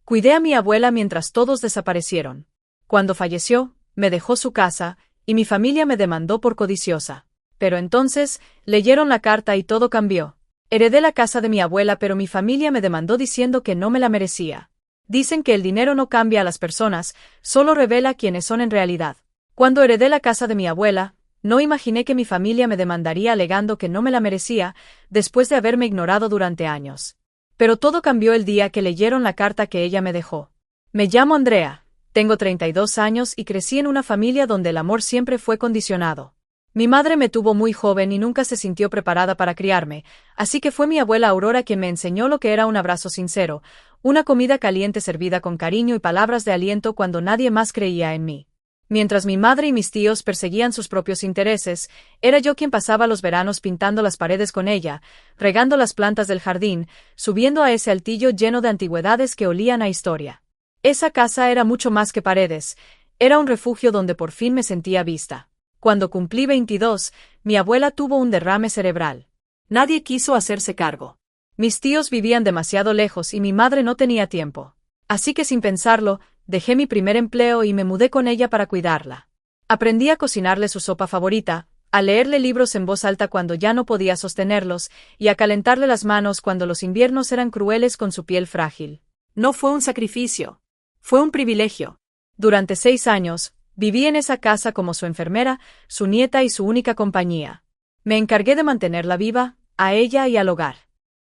Cuidé a mi abuela mientras todos desaparecieron. Cuando falleció, me dejó su casa, y mi familia me demandó por codiciosa. Pero entonces, leyeron la carta y todo cambió. Heredé la casa de mi abuela, pero mi familia me demandó diciendo que no me la merecía. Dicen que el dinero no cambia a las personas, solo revela quiénes son en realidad. Cuando heredé la casa de mi abuela, no imaginé que mi familia me demandaría alegando que no me la merecía, después de haberme ignorado durante años. Pero todo cambió el día que leyeron la carta que ella me dejó. Me llamo Andrea, tengo 32 años y crecí en una familia donde el amor siempre fue condicionado. Mi madre me tuvo muy joven y nunca se sintió preparada para criarme, así que fue mi abuela Aurora quien me enseñó lo que era un abrazo sincero, una comida caliente servida con cariño y palabras de aliento cuando nadie más creía en mí. Mientras mi madre y mis tíos perseguían sus propios intereses, era yo quien pasaba los veranos pintando las paredes con ella, regando las plantas del jardín, subiendo a ese altillo lleno de antigüedades que olían a historia. Esa casa era mucho más que paredes, era un refugio donde por fin me sentía vista. Cuando cumplí 22, mi abuela tuvo un derrame cerebral. Nadie quiso hacerse cargo. Mis tíos vivían demasiado lejos y mi madre no tenía tiempo. Así que sin pensarlo, dejé mi primer empleo y me mudé con ella para cuidarla. Aprendí a cocinarle su sopa favorita, a leerle libros en voz alta cuando ya no podía sostenerlos, y a calentarle las manos cuando los inviernos eran crueles con su piel frágil. No fue un sacrificio. Fue un privilegio. Durante 6 años, viví en esa casa como su enfermera, su nieta y su única compañía. Me encargué de mantenerla viva, a ella y al hogar.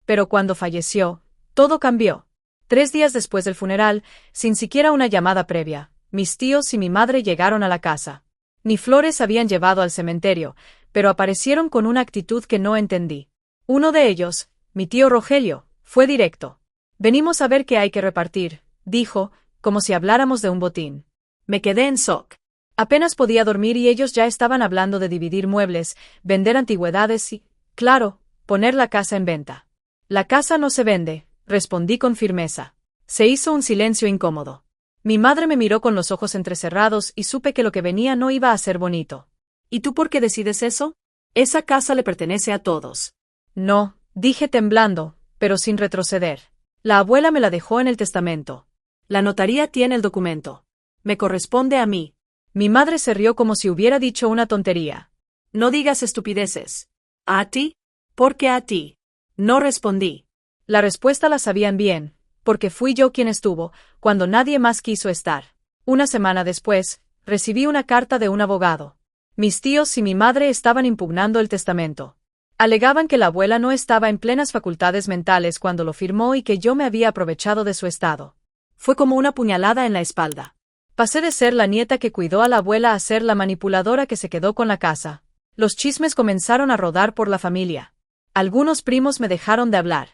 Pero cuando falleció, todo cambió. 3 días después del funeral, sin siquiera una llamada previa, mis tíos y mi madre llegaron a la casa. Ni flores habían llevado al cementerio, pero aparecieron con una actitud que no entendí. Uno de ellos, mi tío Rogelio, fue directo. Venimos a ver qué hay que repartir, dijo, como si habláramos de un botín. Me quedé en shock. Apenas podía dormir y ellos ya estaban hablando de dividir muebles, vender antigüedades y, claro, poner la casa en venta. La casa no se vende, respondí con firmeza. Se hizo un silencio incómodo. Mi madre me miró con los ojos entrecerrados y supe que lo que venía no iba a ser bonito. ¿Y tú por qué decides eso? Esa casa le pertenece a todos. No, dije temblando, pero sin retroceder. La abuela me la dejó en el testamento. La notaría tiene el documento. Me corresponde a mí. Mi madre se rió como si hubiera dicho una tontería. No digas estupideces. ¿A ti? ¿Por qué a ti? No respondí. La respuesta la sabían bien, porque fui yo quien estuvo, cuando nadie más quiso estar. Una semana después, recibí una carta de un abogado. Mis tíos y mi madre estaban impugnando el testamento. Alegaban que la abuela no estaba en plenas facultades mentales cuando lo firmó y que yo me había aprovechado de su estado. Fue como una puñalada en la espalda. Pasé de ser la nieta que cuidó a la abuela a ser la manipuladora que se quedó con la casa. Los chismes comenzaron a rodar por la familia. Algunos primos me dejaron de hablar.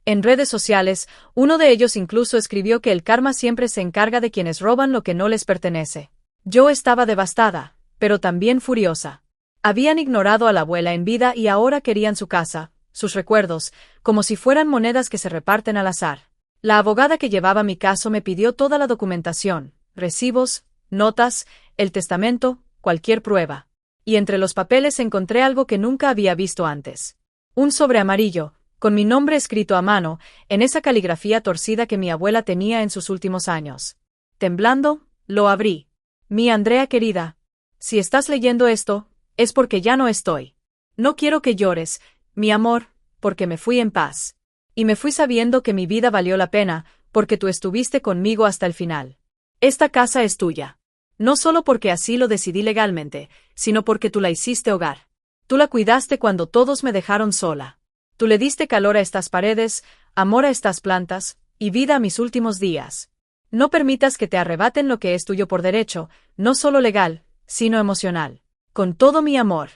En redes sociales, uno de ellos incluso escribió que el karma siempre se encarga de quienes roban lo que no les pertenece. Yo estaba devastada, pero también furiosa. Habían ignorado a la abuela en vida y ahora querían su casa, sus recuerdos, como si fueran monedas que se reparten al azar. La abogada que llevaba mi caso me pidió toda la documentación, recibos, notas, el testamento, cualquier prueba. Y entre los papeles encontré algo que nunca había visto antes. Un sobre amarillo, con mi nombre escrito a mano, en esa caligrafía torcida que mi abuela tenía en sus últimos años. Temblando, lo abrí. Mi Andrea querida, si estás leyendo esto, es porque ya no estoy. No quiero que llores, mi amor, porque me fui en paz. Y me fui sabiendo que mi vida valió la pena, porque tú estuviste conmigo hasta el final. Esta casa es tuya. No solo porque así lo decidí legalmente, sino porque tú la hiciste hogar. Tú la cuidaste cuando todos me dejaron sola. Tú le diste calor a estas paredes, amor a estas plantas, y vida a mis últimos días. No permitas que te arrebaten lo que es tuyo por derecho, no solo legal, sino emocional. Con todo mi amor.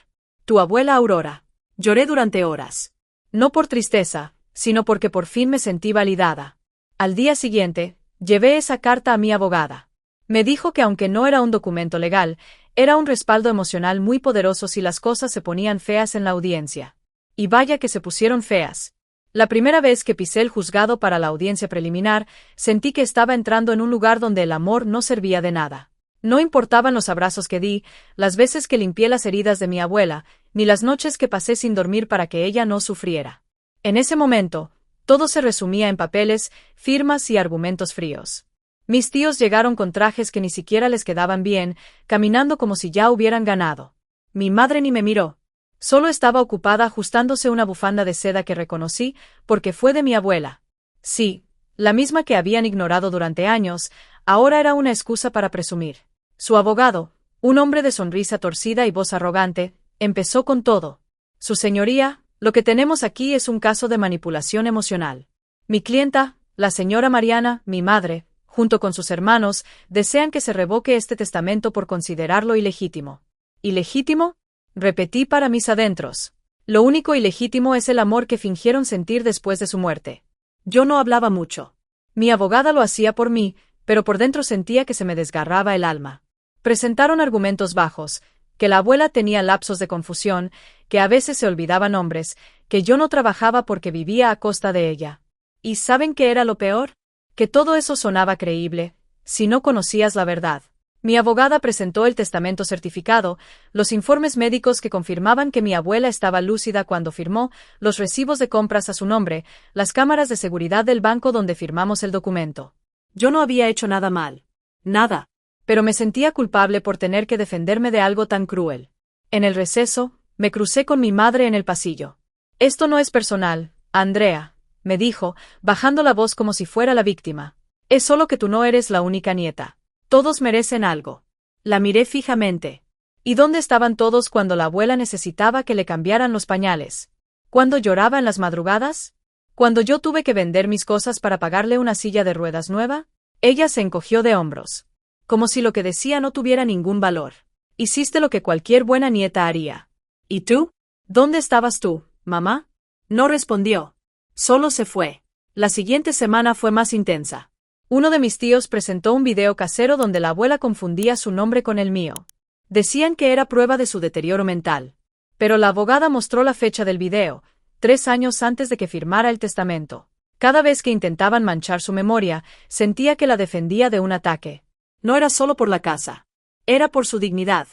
Tu abuela Aurora. Lloré durante horas. No por tristeza, sino porque por fin me sentí validada. Al día siguiente, llevé esa carta a mi abogada. Me dijo que aunque no era un documento legal, era un respaldo emocional muy poderoso si las cosas se ponían feas en la audiencia. Y vaya que se pusieron feas. La primera vez que pisé el juzgado para la audiencia preliminar, sentí que estaba entrando en un lugar donde el amor no servía de nada. No importaban los abrazos que di, las veces que limpié las heridas de mi abuela, ni las noches que pasé sin dormir para que ella no sufriera. En ese momento, todo se resumía en papeles, firmas y argumentos fríos. Mis tíos llegaron con trajes que ni siquiera les quedaban bien, caminando como si ya hubieran ganado. Mi madre ni me miró. Solo estaba ocupada ajustándose una bufanda de seda que reconocí, porque fue de mi abuela. Sí, la misma que habían ignorado durante años, ahora era una excusa para presumir. Su abogado, un hombre de sonrisa torcida y voz arrogante, empezó con todo. Su señoría, lo que tenemos aquí es un caso de manipulación emocional. Mi clienta, la señora Mariana, mi madre, junto con sus hermanos, desean que se revoque este testamento por considerarlo ilegítimo. ¿Ilegítimo? Repetí para mis adentros. Lo único ilegítimo es el amor que fingieron sentir después de su muerte. Yo no hablaba mucho. Mi abogada lo hacía por mí, pero por dentro sentía que se me desgarraba el alma. Presentaron argumentos bajos, que la abuela tenía lapsos de confusión, que a veces se olvidaban nombres, que yo no trabajaba porque vivía a costa de ella. ¿Y saben qué era lo peor? Que todo eso sonaba creíble, si no conocías la verdad. Mi abogada presentó el testamento certificado, los informes médicos que confirmaban que mi abuela estaba lúcida cuando firmó, los recibos de compras a su nombre, las cámaras de seguridad del banco donde firmamos el documento. Yo no había hecho nada mal. Nada. Pero me sentía culpable por tener que defenderme de algo tan cruel. En el receso, me crucé con mi madre en el pasillo. Esto no es personal, Andrea, me dijo, bajando la voz como si fuera la víctima. Es solo que tú no eres la única nieta. Todos merecen algo. La miré fijamente. ¿Y dónde estaban todos cuando la abuela necesitaba que le cambiaran los pañales? ¿Cuándo lloraba en las madrugadas? ¿Cuando yo tuve que vender mis cosas para pagarle una silla de ruedas nueva? Ella se encogió de hombros. Como si lo que decía no tuviera ningún valor. Hiciste lo que cualquier buena nieta haría. ¿Y tú? ¿Dónde estabas tú, mamá? No respondió. Solo se fue. La siguiente semana fue más intensa. Uno de mis tíos presentó un video casero donde la abuela confundía su nombre con el mío. Decían que era prueba de su deterioro mental. Pero la abogada mostró la fecha del video, 3 años antes de que firmara el testamento. Cada vez que intentaban manchar su memoria, sentía que la defendía de un ataque. No era solo por la casa. Era por su dignidad.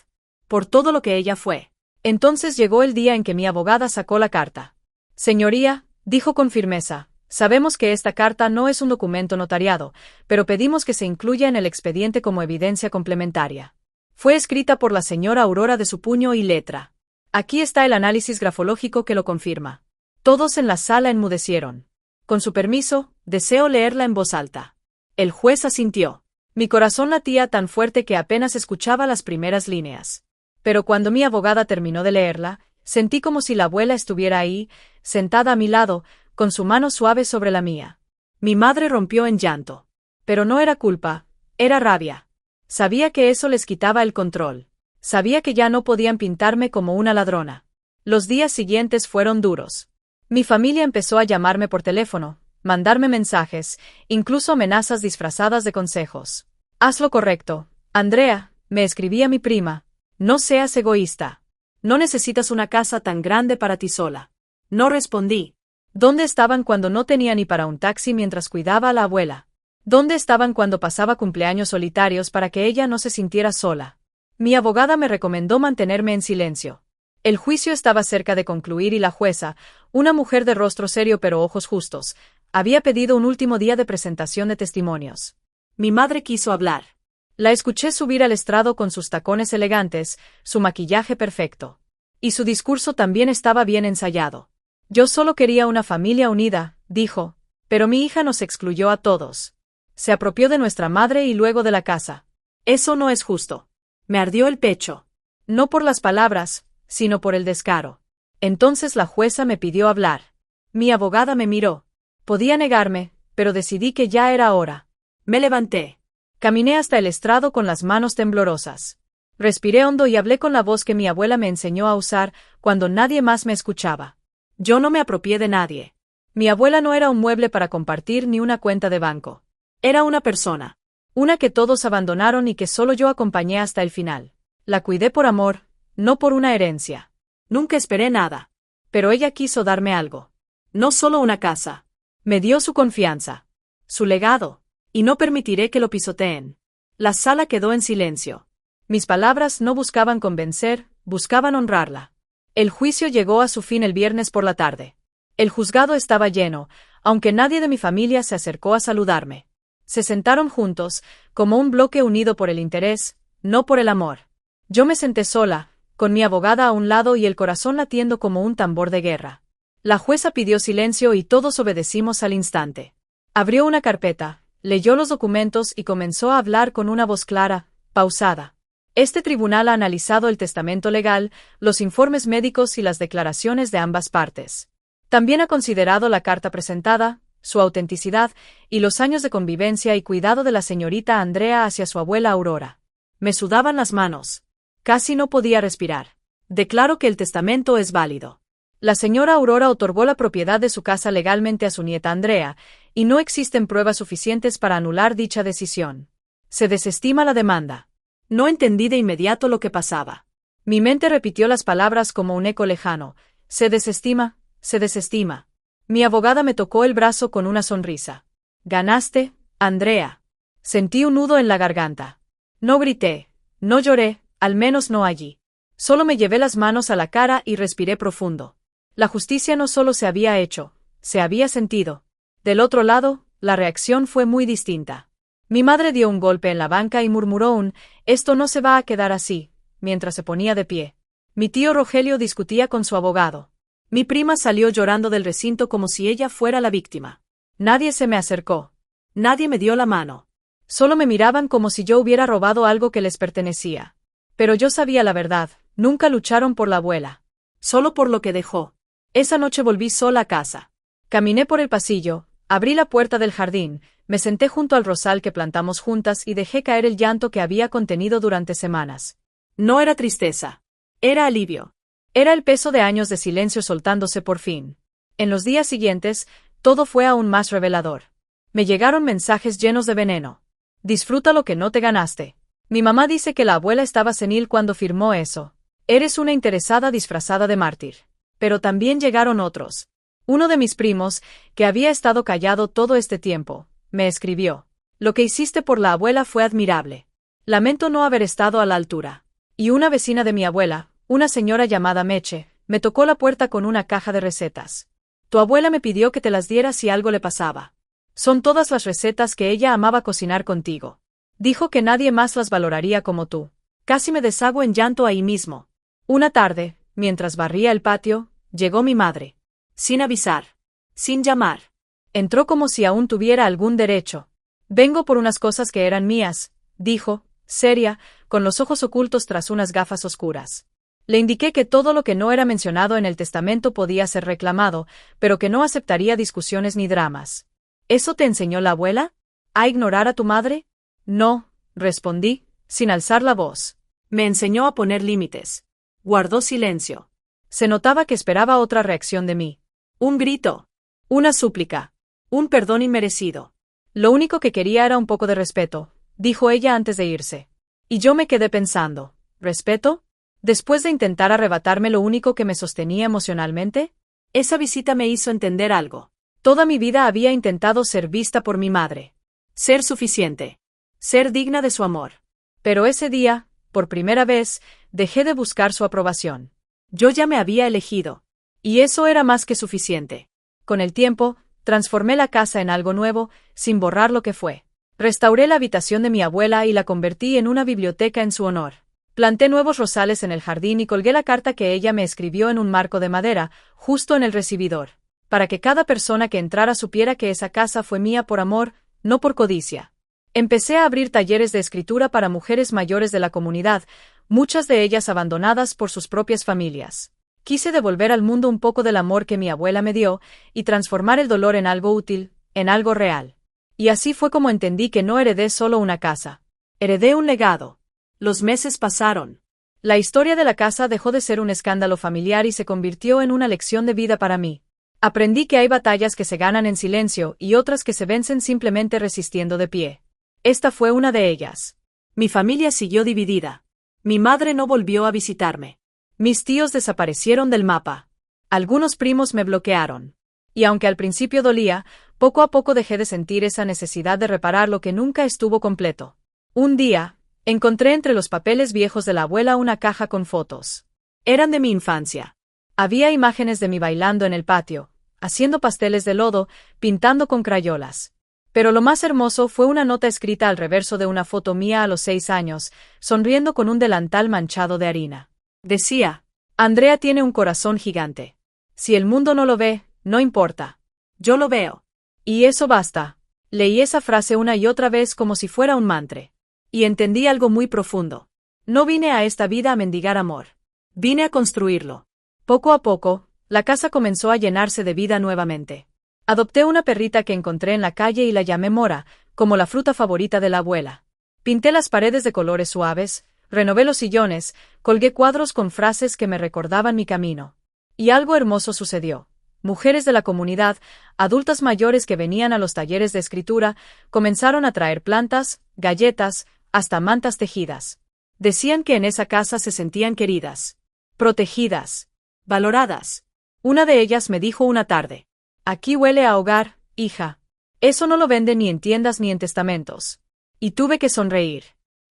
Por todo lo que ella fue. Entonces llegó el día en que mi abogada sacó la carta. Señoría, dijo con firmeza, sabemos que esta carta no es un documento notariado, pero pedimos que se incluya en el expediente como evidencia complementaria. Fue escrita por la señora Aurora de su puño y letra. Aquí está el análisis grafológico que lo confirma. Todos en la sala enmudecieron. Con su permiso, deseo leerla en voz alta. El juez asintió. Mi corazón latía tan fuerte que apenas escuchaba las primeras líneas. Pero cuando mi abogada terminó de leerla, sentí como si la abuela estuviera ahí, sentada a mi lado, con su mano suave sobre la mía. Mi madre rompió en llanto. Pero no era culpa, era rabia. Sabía que eso les quitaba el control. Sabía que ya no podían pintarme como una ladrona. Los días siguientes fueron duros. Mi familia empezó a llamarme por teléfono, mandarme mensajes, incluso amenazas disfrazadas de consejos. Haz lo correcto, Andrea, me escribía mi prima. No seas egoísta. No necesitas una casa tan grande para ti sola. No respondí. ¿Dónde estaban cuando no tenía ni para un taxi mientras cuidaba a la abuela? ¿Dónde estaban cuando pasaba cumpleaños solitarios para que ella no se sintiera sola? Mi abogada me recomendó mantenerme en silencio. El juicio estaba cerca de concluir y la jueza, una mujer de rostro serio pero ojos justos, había pedido un último día de presentación de testimonios. Mi madre quiso hablar. La escuché subir al estrado con sus tacones elegantes, su maquillaje perfecto. Y su discurso también estaba bien ensayado. Yo solo quería una familia unida, dijo, pero mi hija nos excluyó a todos. Se apropió de nuestra madre y luego de la casa. Eso no es justo. Me ardió el pecho. No por las palabras, sino por el descaro. Entonces la jueza me pidió hablar. Mi abogada me miró. Podía negarme, pero decidí que ya era hora. Me levanté. Caminé hasta el estrado con las manos temblorosas. Respiré hondo y hablé con la voz que mi abuela me enseñó a usar cuando nadie más me escuchaba. Yo no me apropié de nadie. Mi abuela no era un mueble para compartir ni una cuenta de banco. Era una persona. Una que todos abandonaron y que solo yo acompañé hasta el final. La cuidé por amor, no por una herencia. Nunca esperé nada. Pero ella quiso darme algo. No solo una casa. Me dio su confianza. Su legado. Y no permitiré que lo pisoteen. La sala quedó en silencio. Mis palabras no buscaban convencer, buscaban honrarla. El juicio llegó a su fin el viernes por la tarde. El juzgado estaba lleno, aunque nadie de mi familia se acercó a saludarme. Se sentaron juntos, como un bloque unido por el interés, no por el amor. Yo me senté sola, con mi abogada a un lado y el corazón latiendo como un tambor de guerra. La jueza pidió silencio y todos obedecimos al instante. Abrió una carpeta, leyó los documentos y comenzó a hablar con una voz clara, pausada. Este tribunal ha analizado el testamento legal, los informes médicos y las declaraciones de ambas partes. También ha considerado la carta presentada, su autenticidad y los años de convivencia y cuidado de la señorita Andrea hacia su abuela Aurora. Me sudaban las manos. Casi no podía respirar. Declaro que el testamento es válido. La señora Aurora otorgó la propiedad de su casa legalmente a su nieta Andrea, y no existen pruebas suficientes para anular dicha decisión. Se desestima la demanda. No entendí de inmediato lo que pasaba. Mi mente repitió las palabras como un eco lejano. Se desestima, se desestima. Mi abogada me tocó el brazo con una sonrisa. Ganaste, Andrea. Sentí un nudo en la garganta. No grité, no lloré, al menos no allí. Solo me llevé las manos a la cara y respiré profundo. La justicia no solo se había hecho, se había sentido. Del otro lado, la reacción fue muy distinta. Mi madre dio un golpe en la banca y murmuró «Esto no se va a quedar así», mientras se ponía de pie. Mi tío Rogelio discutía con su abogado. Mi prima salió llorando del recinto como si ella fuera la víctima. Nadie se me acercó. Nadie me dio la mano. Solo me miraban como si yo hubiera robado algo que les pertenecía. Pero yo sabía la verdad, nunca lucharon por la abuela. Solo por lo que dejó. Esa noche volví sola a casa. Caminé por el pasillo, abrí la puerta del jardín, me senté junto al rosal que plantamos juntas y dejé caer el llanto que había contenido durante semanas. No era tristeza. Era alivio. Era el peso de años de silencio soltándose por fin. En los días siguientes, todo fue aún más revelador. Me llegaron mensajes llenos de veneno. Disfruta lo que no te ganaste. Mi mamá dice que la abuela estaba senil cuando firmó eso. Eres una interesada disfrazada de mártir. Pero también llegaron otros. Uno de mis primos, que había estado callado todo este tiempo, me escribió. Lo que hiciste por la abuela fue admirable. Lamento no haber estado a la altura. Y una vecina de mi abuela, una señora llamada Meche, me tocó la puerta con una caja de recetas. Tu abuela me pidió que te las diera si algo le pasaba. Son todas las recetas que ella amaba cocinar contigo. Dijo que nadie más las valoraría como tú. Casi me deshago en llanto ahí mismo. Una tarde, mientras barría el patio, llegó mi madre. Sin avisar. Sin llamar. Entró como si aún tuviera algún derecho. Vengo por unas cosas que eran mías, dijo, seria, con los ojos ocultos tras unas gafas oscuras. Le indiqué que todo lo que no era mencionado en el testamento podía ser reclamado, pero que no aceptaría discusiones ni dramas. ¿Eso te enseñó la abuela? ¿A ignorar a tu madre? No, respondí, sin alzar la voz. Me enseñó a poner límites. Guardó silencio. Se notaba que esperaba otra reacción de mí. Un grito. Una súplica. Un perdón inmerecido. Lo único que quería era un poco de respeto, dijo ella antes de irse. Y yo me quedé pensando, ¿respeto? Después de intentar arrebatarme lo único que me sostenía emocionalmente, esa visita me hizo entender algo. Toda mi vida había intentado ser vista por mi madre. Ser suficiente. Ser digna de su amor. Pero ese día, por primera vez, dejé de buscar su aprobación. Yo ya me había elegido. Y eso era más que suficiente. Con el tiempo, transformé la casa en algo nuevo, sin borrar lo que fue. Restauré la habitación de mi abuela y la convertí en una biblioteca en su honor. Planté nuevos rosales en el jardín y colgué la carta que ella me escribió en un marco de madera, justo en el recibidor, para que cada persona que entrara supiera que esa casa fue mía por amor, no por codicia. Empecé a abrir talleres de escritura para mujeres mayores de la comunidad, muchas de ellas abandonadas por sus propias familias. Quise devolver al mundo un poco del amor que mi abuela me dio, y transformar el dolor en algo útil, en algo real. Y así fue como entendí que no heredé solo una casa. Heredé un legado. Los meses pasaron. La historia de la casa dejó de ser un escándalo familiar y se convirtió en una lección de vida para mí. Aprendí que hay batallas que se ganan en silencio y otras que se vencen simplemente resistiendo de pie. Esta fue una de ellas. Mi familia siguió dividida. Mi madre no volvió a visitarme. Mis tíos desaparecieron del mapa. Algunos primos me bloquearon. Y aunque al principio dolía, poco a poco dejé de sentir esa necesidad de reparar lo que nunca estuvo completo. Un día, encontré entre los papeles viejos de la abuela una caja con fotos. Eran de mi infancia. Había imágenes de mí bailando en el patio, haciendo pasteles de lodo, pintando con crayolas. Pero lo más hermoso fue una nota escrita al reverso de una foto mía a los 6 años, sonriendo con un delantal manchado de harina. Decía: Andrea tiene un corazón gigante. Si el mundo no lo ve, no importa. Yo lo veo. Y eso basta. Leí esa frase una y otra vez como si fuera un mantra. Y entendí algo muy profundo. No vine a esta vida a mendigar amor. Vine a construirlo. Poco a poco, la casa comenzó a llenarse de vida nuevamente. Adopté una perrita que encontré en la calle y la llamé Mora, como la fruta favorita de la abuela. Pinté las paredes de colores suaves, renové los sillones, colgué cuadros con frases que me recordaban mi camino. Y algo hermoso sucedió. Mujeres de la comunidad, adultas mayores que venían a los talleres de escritura, comenzaron a traer plantas, galletas, hasta mantas tejidas. Decían que en esa casa se sentían queridas, protegidas, valoradas. Una de ellas me dijo una tarde: aquí huele a hogar, hija. Eso no lo venden ni en tiendas ni en testamentos. Y tuve que sonreír.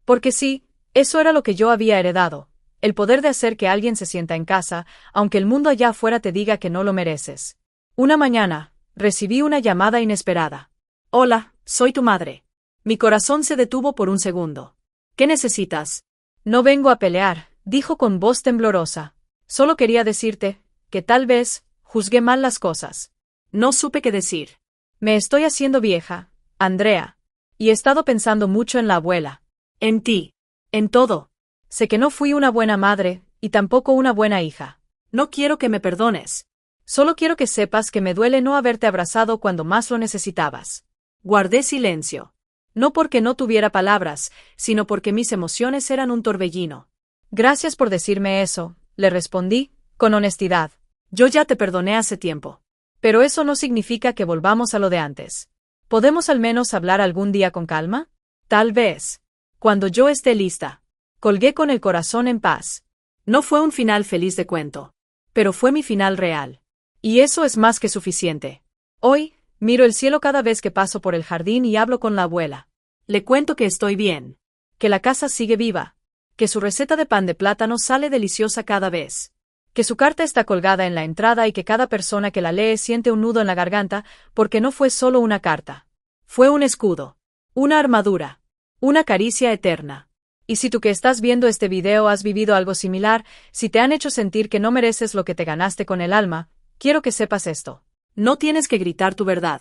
Porque sí, eso era lo que yo había heredado, el poder de hacer que alguien se sienta en casa, aunque el mundo allá afuera te diga que no lo mereces. Una mañana, recibí una llamada inesperada. Hola, soy tu madre. Mi corazón se detuvo por un segundo. ¿Qué necesitas? No vengo a pelear, dijo con voz temblorosa. Solo quería decirte que tal vez juzgué mal las cosas. No supe qué decir. Me estoy haciendo vieja, Andrea. Y he estado pensando mucho en la abuela. En ti. En todo. Sé que no fui una buena madre, y tampoco una buena hija. No quiero que me perdones. Solo quiero que sepas que me duele no haberte abrazado cuando más lo necesitabas. Guardé silencio. No porque no tuviera palabras, sino porque mis emociones eran un torbellino. Gracias por decirme eso, le respondí, con honestidad. Yo ya te perdoné hace tiempo. Pero eso no significa que volvamos a lo de antes. ¿Podemos al menos hablar algún día con calma? Tal vez. Cuando yo esté lista. Colgué con el corazón en paz. No fue un final feliz de cuento. Pero fue mi final real. Y eso es más que suficiente. Hoy, miro el cielo cada vez que paso por el jardín y hablo con la abuela. Le cuento que estoy bien. Que la casa sigue viva. Que su receta de pan de plátano sale deliciosa cada vez. Que su carta está colgada en la entrada y que cada persona que la lee siente un nudo en la garganta, porque no fue solo una carta. Fue un escudo. Una armadura. Una caricia eterna. Y si tú que estás viendo este video has vivido algo similar, si te han hecho sentir que no mereces lo que te ganaste con el alma, quiero que sepas esto. No tienes que gritar tu verdad.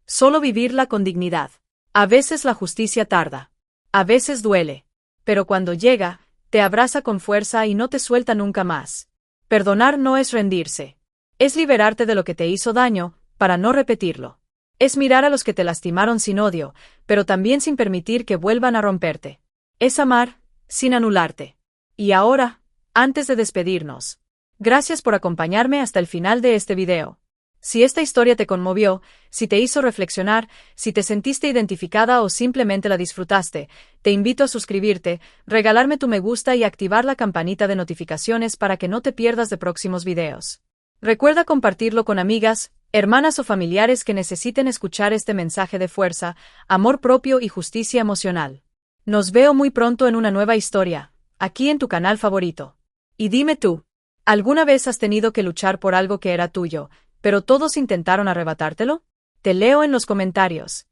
Solo vivirla con dignidad. A veces la justicia tarda. A veces duele. Pero cuando llega, te abraza con fuerza y no te suelta nunca más. Perdonar no es rendirse. Es liberarte de lo que te hizo daño, para no repetirlo. Es mirar a los que te lastimaron sin odio, pero también sin permitir que vuelvan a romperte. Es amar, sin anularte. Y ahora, antes de despedirnos, gracias por acompañarme hasta el final de este video. Si esta historia te conmovió, si te hizo reflexionar, si te sentiste identificada o simplemente la disfrutaste, te invito a suscribirte, regalarme tu me gusta y activar la campanita de notificaciones para que no te pierdas de próximos videos. Recuerda compartirlo con amigas, hermanas o familiares que necesiten escuchar este mensaje de fuerza, amor propio y justicia emocional. Nos veo muy pronto en una nueva historia, aquí en tu canal favorito. Y dime tú, ¿alguna vez has tenido que luchar por algo que era tuyo, pero todos intentaron arrebatártelo? Te leo en los comentarios.